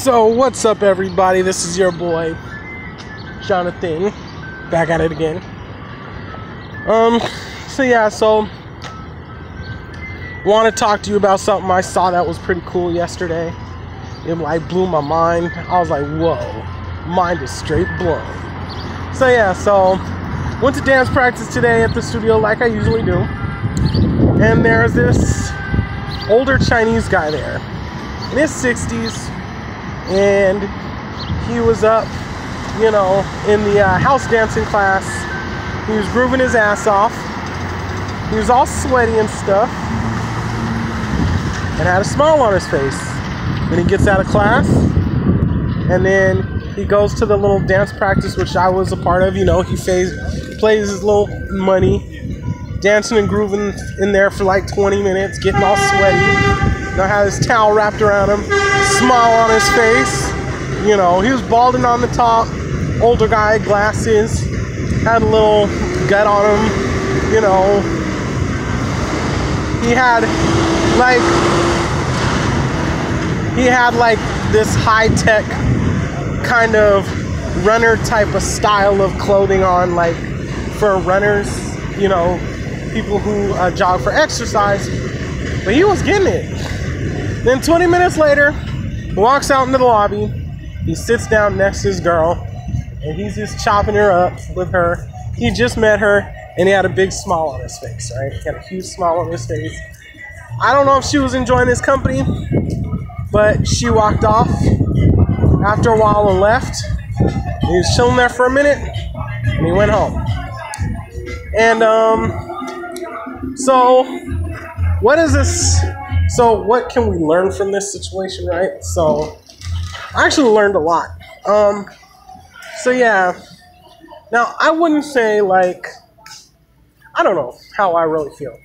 So what's up, everybody? This is your boy Jonathan, back at it again. So want to talk to you about something I saw that was pretty cool yesterday. It like blew my mind. I was like, whoa, mind is straight blown. So went to dance practice today at the studio like I usually do, and there's this older Chinese guy there in his 60s, and he was up, in the house dancing class. He was grooving his ass off. He was all sweaty and stuff, and had a smile on his face. Then he gets out of class, and then he goes to the little dance practice, which I was a part of. He plays his little money, dancing and grooving in there for like 20 minutes, getting all sweaty. Had his towel wrapped around him, smile on his face. He was balding on the top, older guy, glasses, had a little gut on him. He had like this high-tech kind of runner type of style of clothing on, like for runners, people who jog for exercise. But he was getting it. Then 20 minutes later, he walks out into the lobby. He sits down next to his girl, and he's just chopping her up with her. He just met her, and he had a big smile on his face, right? He had a huge smile on his face. I don't know if she was enjoying his company, but she walked off after a while and left. He was chilling there for a minute, and he went home. And so what is this? So what can we learn from this situation, right? So I actually learned a lot. Now I wouldn't say I don't know how I really feel.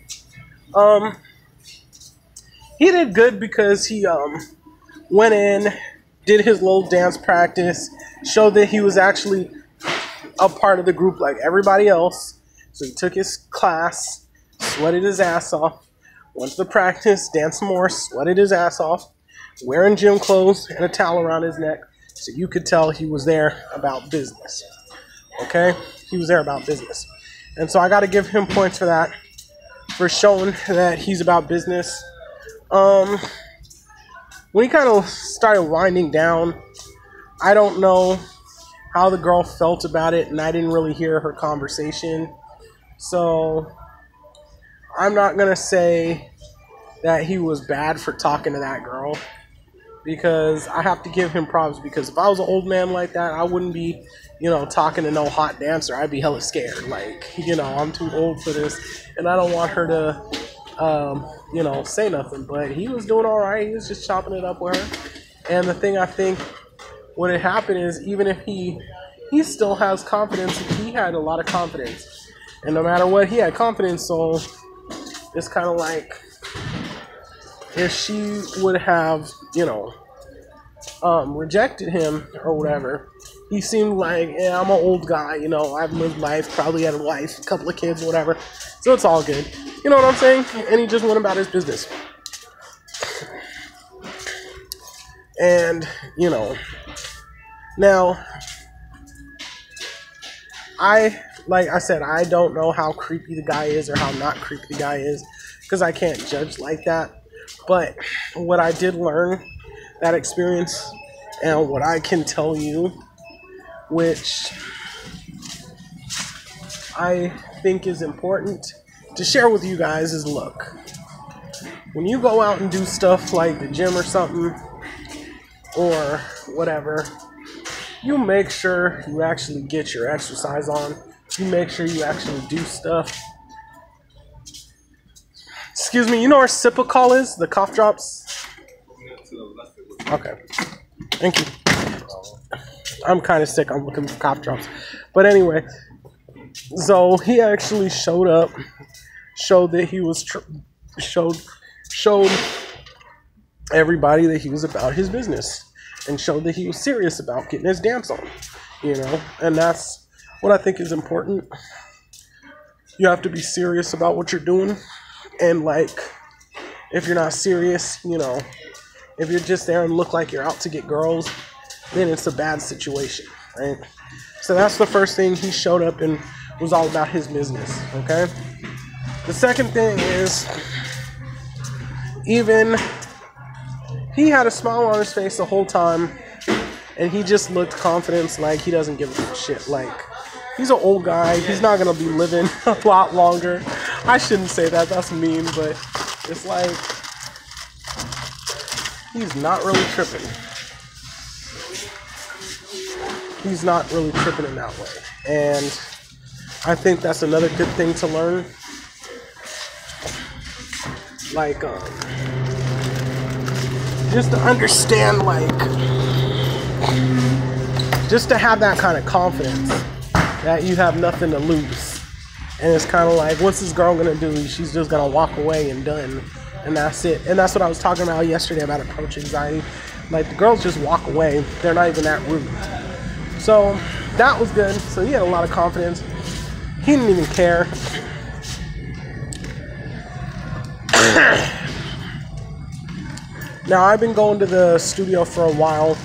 He did good because he went in, did his little dance practice, showed that he was actually a part of the group like everybody else. So he took his class, sweated his ass off, went to the practice, danced some more, sweated his ass off, wearing gym clothes and a towel around his neck, so you could tell he was there about business. Okay? He was there about business. And so I got to give him points for that, for showing that he's about business. When he kind of started winding down, I don't know how the girl felt about it, and I didn't really hear her conversation. So I'm not going to say that he was bad for talking to that girl, because I have to give him props, because if I was an old man like that, I wouldn't be, talking to no hot dancer. I'd be hella scared. I'm too old for this, and I don't want her to, say nothing. But he was doing all right. He was just chopping it up with her. And the thing I think what had happened is, even if he still has confidence, he had a lot of confidence. And no matter what, he had confidence. So it's kind of like, if she would have, rejected him or whatever, he seemed like, I'm an old guy, I've lived life, probably had a wife, a couple of kids, whatever. So it's all good. You know what I'm saying? And he just went about his business. And, now, like I said, I don't know how creepy the guy is or how not creepy the guy is, because I can't judge like that. But what I did learn, that experience, and what I can tell you, which I think is important to share with you guys, is, look, when you go out and do stuff like the gym or something, or whatever, you make sure you actually get your exercise on. You make sure you actually do stuff. Excuse me, you know where Cipacol is? The cough drops? Okay. Thank you. I'm kind of sick. I'm looking for cough drops. But anyway, so he actually showed up, showed that he was, showed everybody that he was about his business, and showed that he was serious about getting his dance on, and that's what I think is important. You have to be serious about what you're doing, and if you're not serious, If you're just there and look like you're out to get girls, then it's a bad situation, right? So that's the first thing. He showed up and was all about his business, okay? The second thing is, even he had a smile on his face the whole time, and he just looked confident, like he doesn't give a shit. Like, he's an old guy. He's not gonna be living a lot longer. I shouldn't say that. That's mean, but it's like he's not really tripping. He's not really tripping in that way, and I think that's another good thing to learn. Like, just to understand, like, just to have that kind of confidence that you have nothing to lose. And it's kind of like, what's this girl gonna do? She's just gonna walk away and done, and that's it. And that's what I was talking about yesterday about approach anxiety. Like, the girls just walk away. They're not even that rude. So that was good. So he had a lot of confidence. He didn't even care. Now, I've been going to the studio for a while,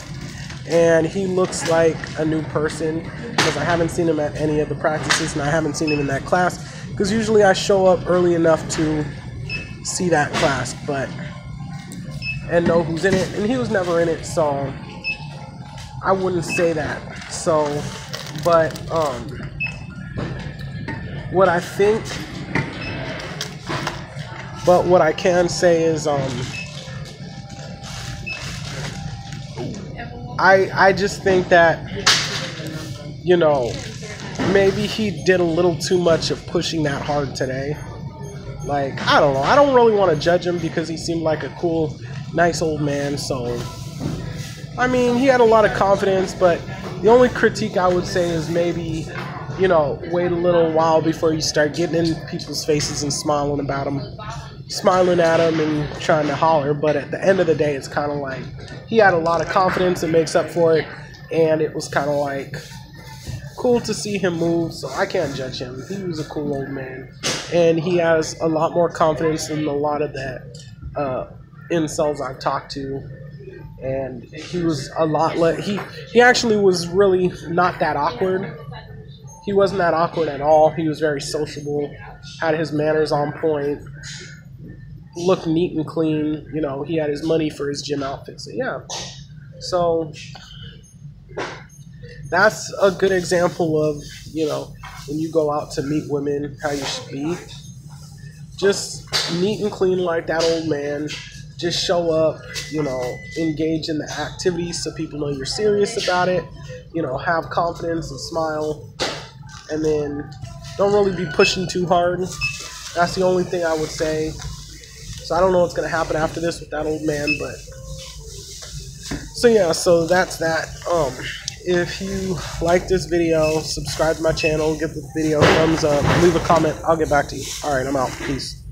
and he looks like a new person because I haven't seen him at any of the practices, and I haven't seen him in that class because usually I show up early enough to see that class and know who's in it, and he was never in it, so I wouldn't say that. So, but what I think, but what I can say is I just think that, you know, maybe he did a little too much of pushing that hard today. Like, I don't know. I don't really want to judge him because he seemed like a cool, nice old man. So, I mean, he had a lot of confidence, but the only critique I would say is maybe, you know, wait a little while before you start getting in people's faces and smiling at them and trying to holler. But at the end of the day, it's kind of like he had a lot of confidence and makes up for it, and it was kind of like cool to see him move, so I can't judge him. He was a cool old man, and he has a lot more confidence than a lot of the incels I've talked to. And he was a lot he actually was really not that awkward. He wasn't that awkward at all. He was very sociable, had his manners on point, looked neat and clean. You know, he had his money for his gym outfit. So yeah, so that's a good example of, you know, when you go out to meet women, how you should be. Just neat and clean like that old man. Just show up, you know, engage in the activities so people know you're serious about it. You know, have confidence and smile. And then don't really be pushing too hard. That's the only thing I would say. So I don't know what's going to happen after this with that old man, but so yeah, so that's that. If you like this video, subscribe to my channel, give the video a thumbs up, leave a comment. I'll get back to you. All right, I'm out. Peace.